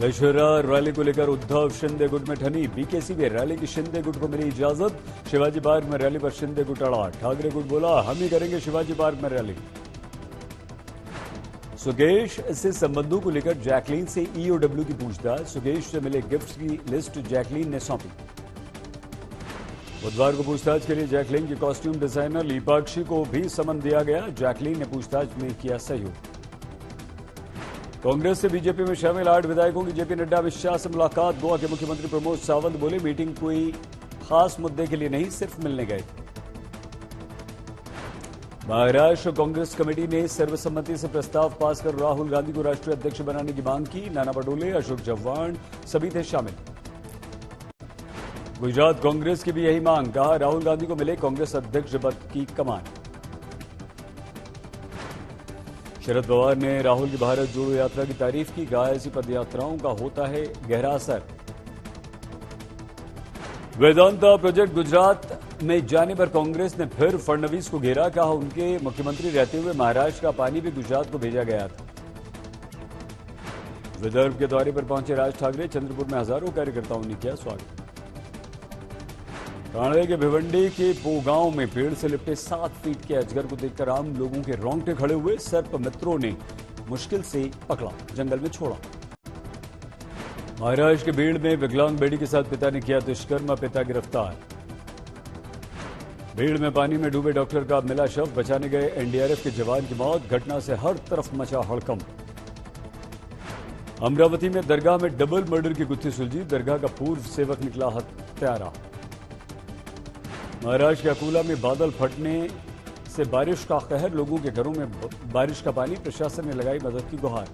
Dussehra rally को लेकर उद्धव शिंदे गुट में ठनी। बीकेसी में रैली की शिंदे गुट को मिली इजाजत। शिवाजी पार्क में रैली पर शिंदे गुट अड़ा। ठाकरे गुट बोला हम ही करेंगे शिवाजी पार्क में रैली। सुगेश से संबंधों को लेकर जैकलीन से ईओडब्ल्यू की पूछताछ। सुगेश से मिले गिफ्ट्स की लिस्ट जैकलीन ने सौंपी। बुधवार को पूछताछ के लिए जैकलीन की कॉस्ट्यूम डिजाइनर लीपाक्षी को भी समन दिया गया। जैकलीन ने पूछताछ में किया सहयोग। कांग्रेस से बीजेपी में शामिल 8 विधायकों की जेपी नड्डा अमित शाह से मुलाकात। गोवा के मुख्यमंत्री प्रमोद सावंत बोले मीटिंग कोई खास मुद्दे के लिए नहीं, सिर्फ मिलने गए। महाराष्ट्र कांग्रेस कमेटी ने सर्वसम्मति से प्रस्ताव पास कर राहुल गांधी को राष्ट्रीय अध्यक्ष बनाने की मांग की। नाना पटोले, अशोक चव्हाण सभी थे शामिल। गुजरात कांग्रेस की भी यही मांग। कहा राहुल गांधी को मिले कांग्रेस अध्यक्ष पद की कमान। शरद पवार ने राहुल की भारत जोड़ो यात्रा की तारीफ की। कहा ऐसी पदयात्राओं का होता है गहरा असर। वेदांता प्रोजेक्ट गुजरात में जाने पर कांग्रेस ने फिर फडणवीस को घेरा। कहा उनके मुख्यमंत्री रहते हुए महाराष्ट्र का पानी भी गुजरात को भेजा गया था। विदर्भ के दौरे पर पहुंचे राज ठाकरे। चंद्रपुर में हजारों कार्यकर्ताओं ने किया स्वागत। कांडले के भिवंडी के पोगांव में पेड़ से लिपटे 7 फीट के अजगर को देखकर आम लोगों के रोंगटे खड़े हुए। सर्प मित्रों ने मुश्किल से पकड़ा, जंगल में छोड़ा। महाराष्ट्र के भीड़ में विकलांग बेटी के साथ पिता ने किया दुष्कर्म, पिता गिरफ्तार। भीड़ में पानी में डूबे डॉक्टर का मिला शव। बचाने गए एनडीआरएफ के जवान की मौत। घटना से हर तरफ मचा हड़कंप। अमरावती में दरगाह में डबल मर्डर की गुत्थी सुलझी। दरगाह का पूर्व सेवक निकला हत्यारा। महाराष्ट्र के अकोला में बादल फटने से बारिश का कहर। लोगों के घरों में बारिश का पानी। प्रशासन ने लगाई मदद की गुहार।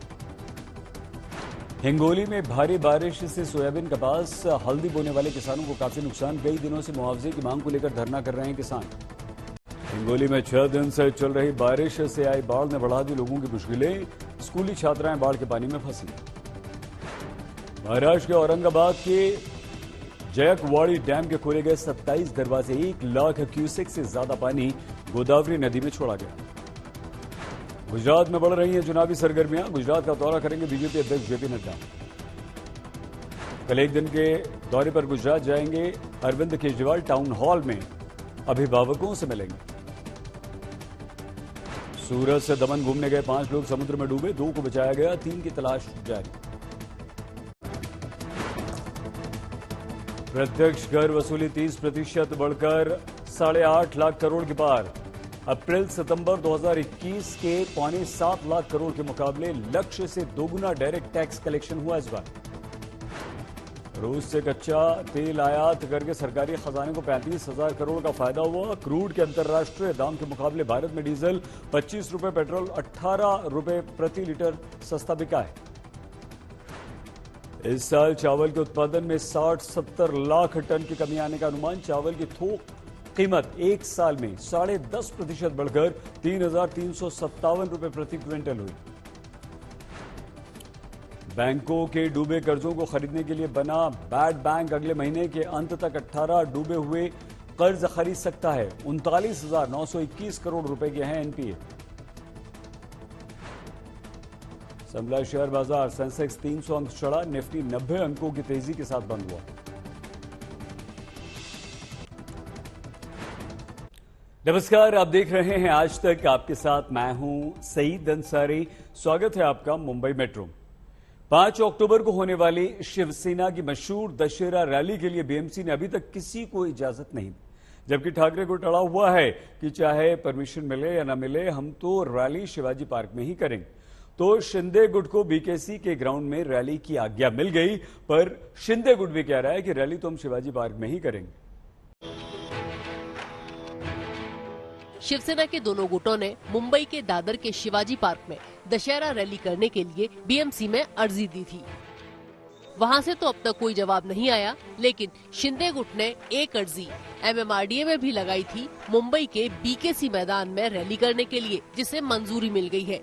हिंगोली में भारी बारिश से सोयाबीन, कपास, हल्दी बोने वाले किसानों को काफी नुकसान। कई दिनों से मुआवजे की मांग को लेकर धरना कर रहे हैं किसान। हिंगोली में 6 दिन से चल रही बारिश से आई बाढ़ ने बढ़ा दी लोगों की मुश्किलें। स्कूली छात्राएं बाढ़ के पानी में फंसी। महाराष्ट्र के औरंगाबाद के जयकवाड़ी डैम के खोले गए 27 दरवाजे। 1 लाख क्यूसेक से ज्यादा पानी गोदावरी नदी में छोड़ा गया। गुजरात में बढ़ रही हैं चुनावी सरगर्मियां। गुजरात का दौरा करेंगे बीजेपी अध्यक्ष जेपी नड्डा। कल एक दिन के दौरे पर गुजरात जाएंगे अरविंद केजरीवाल। टाउन हॉल में अभिभावकों से मिलेंगे। सूरत से दमन घूमने गए 5 लोग समुद्र में डूबे। 2 को बचाया गया, 3 की तलाश जारी। प्रत्यक्ष कर वसूली 30% बढ़कर 8.5 लाख करोड़ के पार। अप्रैल सितंबर 2021 के 7.25 लाख करोड़ के मुकाबले लक्ष्य से दोगुना डायरेक्ट टैक्स कलेक्शन हुआ इस बार। रूस से कच्चा तेल आयात करके सरकारी खजाने को 35,000 करोड़ का फायदा हुआ। क्रूड के अंतर्राष्ट्रीय दाम के मुकाबले भारत में डीजल 25 रुपए, पेट्रोल 18 रुपए प्रति लीटर सस्ता बिका है। इस साल चावल के उत्पादन में 60-70 लाख टन की कमी आने का अनुमान। चावल की थोक कीमत 1 साल में 10.5% बढ़कर 3,357 रुपए प्रति क्विंटल हुई। बैंकों के डूबे कर्जों को खरीदने के लिए बना बैड बैंक अगले महीने के अंत तक 18 डूबे हुए कर्ज खरीद सकता है। 39,921 करोड़ रुपए के हैं एनपीए। संभला शेयर बाजार। सेंसेक्स 300 अंक चढ़ा। निफ्टी 90 अंकों की तेजी के साथ बंद हुआ। नमस्कार, आप देख रहे हैं आज तक। आपके साथ मैं हूं सईद अंसारी। स्वागत है आपका मुंबई मेट्रो। 5 अक्टूबर को होने वाली शिवसेना की मशहूर दशहरा रैली के लिए बीएमसी ने अभी तक किसी को इजाजत नहीं दी, जबकि ठाकरे को टड़ा हुआ है कि चाहे परमिशन मिले या न मिले, हम तो रैली शिवाजी पार्क में ही करेंगे। तो शिंदे गुट को बीकेसी के ग्राउंड में रैली की आज्ञा मिल गई, पर शिंदे गुट भी कह रहा है कि रैली तो हम शिवाजी पार्क में ही करेंगे। शिवसेना के दोनों गुटों ने मुंबई के दादर के शिवाजी पार्क में दशहरा रैली करने के लिए बीएमसी में अर्जी दी थी। वहां से तो अब तक कोई जवाब नहीं आया, लेकिन शिंदे गुट ने एक अर्जी एमएमआरडीए में भी लगाई थी मुंबई के बीकेसी मैदान में रैली करने के लिए, जिसे मंजूरी मिल गई है।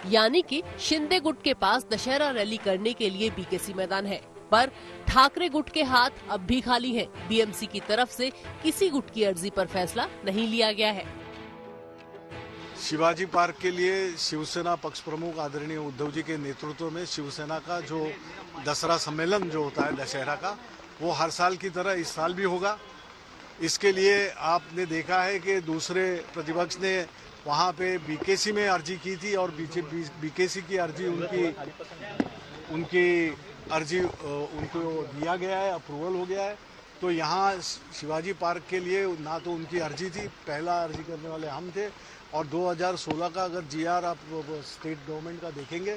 यानी कि शिंदे गुट के पास दशहरा रैली करने के लिए बीकेसी मैदान है, पर ठाकरे गुट के हाथ अब भी खाली हैं। बीएमसी की तरफ से किसी गुट की अर्जी पर फैसला नहीं लिया गया है। शिवाजी पार्क के लिए शिवसेना पक्ष प्रमुख आदरणीय उद्धव जी के नेतृत्व में शिवसेना का जो दसरा सम्मेलन जो होता है दशहरा का, वो हर साल की तरह इस साल भी होगा। इसके लिए आपने देखा है कि दूसरे प्रतिपक्ष ने वहाँ पे बीकेसी में अर्जी की थी और बीकेसी की अर्जी उनकी अर्जी उनको दिया गया है, अप्रूवल हो गया है। तो यहाँ शिवाजी पार्क के लिए ना तो उनकी अर्जी थी, पहला अर्जी करने वाले हम थे, और 2016 का अगर जीआर आप स्टेट गवर्नमेंट का देखेंगे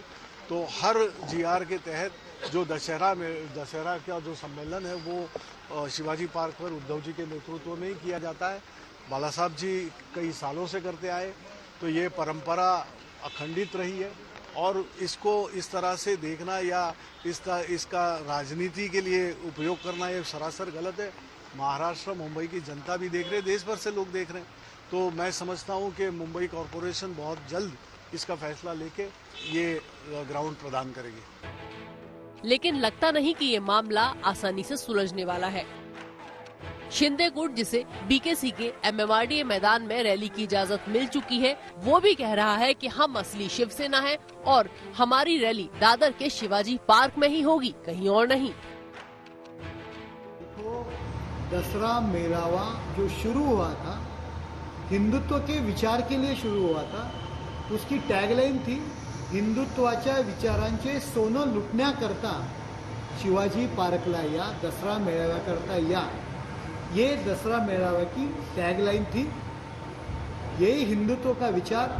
तो हर जीआर के तहत जो दशहरा का जो सम्मेलन है वो शिवाजी पार्क पर उद्धव जी के नेतृत्व में ही किया जाता है। बाला साहब जी कई सालों से करते आए, तो ये परंपरा अखंडित रही है और इसको इस तरह से देखना या इसका राजनीति के लिए उपयोग करना ये सरासर गलत है। महाराष्ट्र, मुंबई की जनता भी देख रहे हैं, देश भर से लोग देख रहे हैं। तो मैं समझता हूँ कि मुंबई कॉरपोरेशन बहुत जल्द इसका फैसला लेके ये ग्राउंड प्रदान करेगी। लेकिन लगता नहीं कि ये मामला आसानी से सुलझने वाला है। शिंदे गुट, जिसे बीकेसी के एमएमआरडीए मैदान में रैली की इजाजत मिल चुकी है, वो भी कह रहा है कि हम असली शिवसेना है और हमारी रैली दादर के शिवाजी पार्क में ही होगी, कहीं और नहीं। तो दसरा मेळावा जो शुरू हुआ था, हिंदुत्व के विचार के लिए शुरू हुआ था। उसकी टॅगलाईन थी, हिंदुत्वाच्या विचारांचे सोनं लुटण्याकरता शिवाजी पार्कला या, दसरा मेळाव्याकरता या। ये दसरा मेळावा की टैगलाइन थी। यही हिंदुत्व का विचार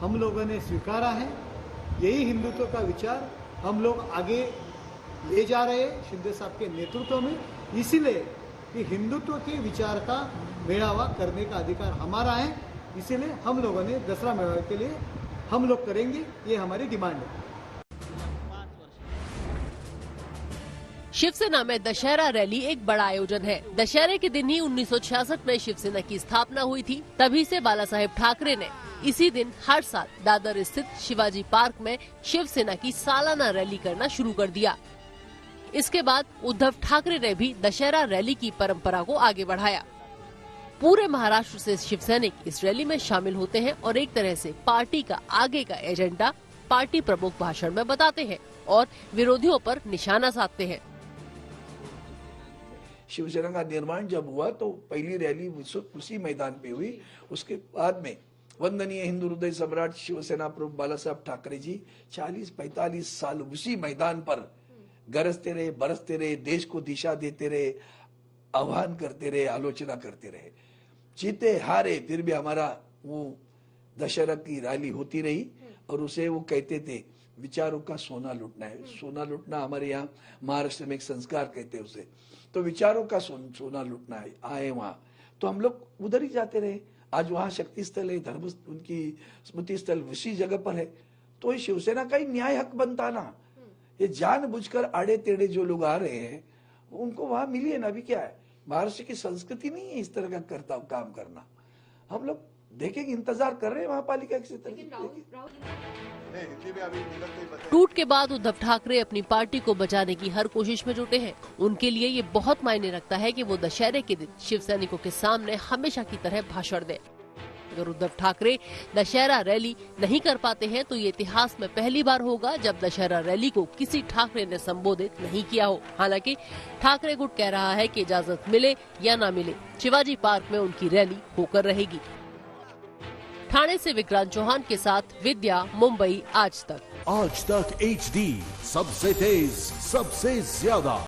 हम लोगों ने स्वीकारा है, यही हिंदुत्व का विचार हम लोग आगे ले जा रहे हैं शिंदे साहब के नेतृत्व में। इसीलिए कि हिंदुत्व के विचार का मेळावा करने का अधिकार हमारा है, इसीलिए हम लोगों ने दसरा मेळावे के लिए हम लोग करेंगे, ये हमारी डिमांड है। शिवसेना में दशहरा रैली एक बड़ा आयोजन है। दशहरे के दिन ही 1966 में शिवसेना की स्थापना हुई थी। तभी से बाला साहेब ठाकरे ने इसी दिन हर साल दादर स्थित शिवाजी पार्क में शिवसेना की सालाना रैली करना शुरू कर दिया। इसके बाद उद्धव ठाकरे ने भी दशहरा रैली की परंपरा को आगे बढ़ाया। पूरे महाराष्ट्र से शिवसैनिक इस रैली में शामिल होते हैं और एक तरह से पार्टी का आगे का एजेंडा पार्टी प्रमुख भाषण में बताते हैं और विरोधियों पर निशाना साधते हैं। शिवसेना का निर्माण जब हुआ तो पहली रैली उसी मैदान पे हुई। उसके बाद में वंदनीय हिंदू हृदय सम्राट शिवसेना प्रमुख बाला साहब ठाकरे जी 40-45 साल उसी मैदान पर गरजते रहे, बरसते रहे, देश को दिशा देते रहे, आह्वान करते रहे, आलोचना करते रहे। जीते हारे फिर भी हमारा वो दशहरा की रैली होती रही और उसे वो कहते थे विचारों का सोना लूटना है। सोना लूटना हमारे यहाँ महाराष्ट्र में एक संस्कार कहते हैं उसे। तो विचारों का सोना लूटना है। आए वहां तो हम लोग उधर ही जाते रहे। आज वहां शक्ति स्थल है, धर्म उनकी स्मृति स्थल उसी जगह पर है, तो ये शिवसेना का ही न्याय हक बनता ना। ये जानबूझकर आड़े टेढ़े जो लोग आ रहे हैं उनको वहां मिलिए ना। अभी क्या है, महाराष्ट्र की संस्कृति नहीं है इस तरह का काम करना। हम लोग देखेंगे, इंतजार कर रहे हैं महापालिका किसी तरह। टूट के बाद उद्धव ठाकरे अपनी पार्टी को बचाने की हर कोशिश में जुटे हैं। उनके लिए ये बहुत मायने रखता है कि वो दशहरे के दिन शिव सैनिकों के सामने हमेशा की तरह भाषण दें। अगर उद्धव ठाकरे दशहरा रैली नहीं कर पाते हैं तो ये इतिहास में पहली बार होगा जब दशहरा रैली को किसी ठाकरे ने संबोधित नहीं किया हो। हालांकि ठाकरे गुट कह रहा है कि इजाजत मिले या ना मिले, शिवाजी पार्क में उनकी रैली होकर रहेगी। ठाणे से विक्रांत चौहान के साथ विद्या, मुंबई आज तक। आज तक HD सबसे तेज, सबसे ज्यादा।